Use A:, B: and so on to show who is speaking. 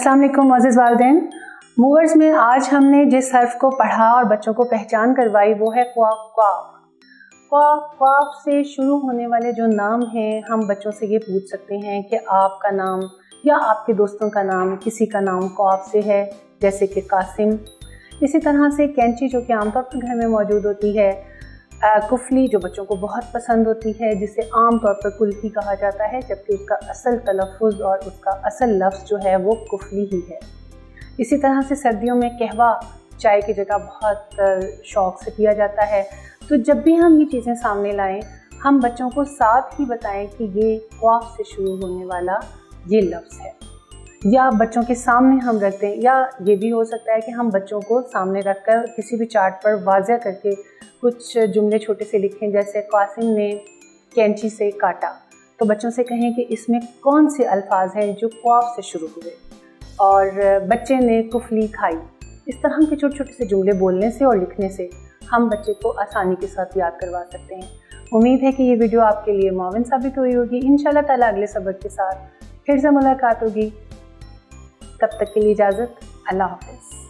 A: अस्सलाम वालेकुम मोअज़्ज़िज़ वालिदैन। मूवर्स में आज हमने जिस हर्फ को पढ़ा और बच्चों को पहचान करवाई वो है क़ाफ़। क़ाफ़ से शुरू होने वाले जो नाम हैं, हम बच्चों से ये पूछ सकते हैं कि आपका नाम या आपके दोस्तों का नाम, किसी का नाम क़ाफ़ से है, जैसे कि कासिम। इसी तरह से कैंची जो कि आमतौर पर घर में मौजूद होती है, कुफली जो बच्चों को बहुत पसंद होती है, जिसे आम तौर पर कुल्फ़ी कहा जाता है, जबकि उसका असल तलफ़्फ़ुज़ और उसका असल लफ्ज़ जो है वो कुफली ही है। इसी तरह से सर्दियों में कहवा चाय की जगह बहुत शौक़ से पिया जाता है। तो जब भी हम ये चीज़ें सामने लाएं, हम बच्चों को साथ ही बताएं कि ये क़ाफ़ से शुरू होने वाला ये लफ्ज़ है, या बच्चों के सामने हम रख दें, या ये भी हो सकता है कि हम बच्चों को सामने रख कर किसी भी चार्ट पर वाज़ह करके कुछ जुमले छोटे से लिखें, जैसे कासिम ने कैंची से काटा। तो बच्चों से कहें कि इसमें कौन से अल्फाज हैं जो क़ाफ़ से शुरू हुए, और बच्चे ने कुफली खाई। इस तरह के छोटे छोटे से जुमले बोलने से और लिखने से हम बच्चे को आसानी के साथ याद करवा सकते हैं। उम्मीद है कि ये वीडियो आपके लिए मुआविन साबित हुई होगी। इंशाल्लाह ताला अगले सबक के साथ फिर से मुलाकात होगी। तब तक के लिए इजाज़त, अल्लाह हाफ़िज़।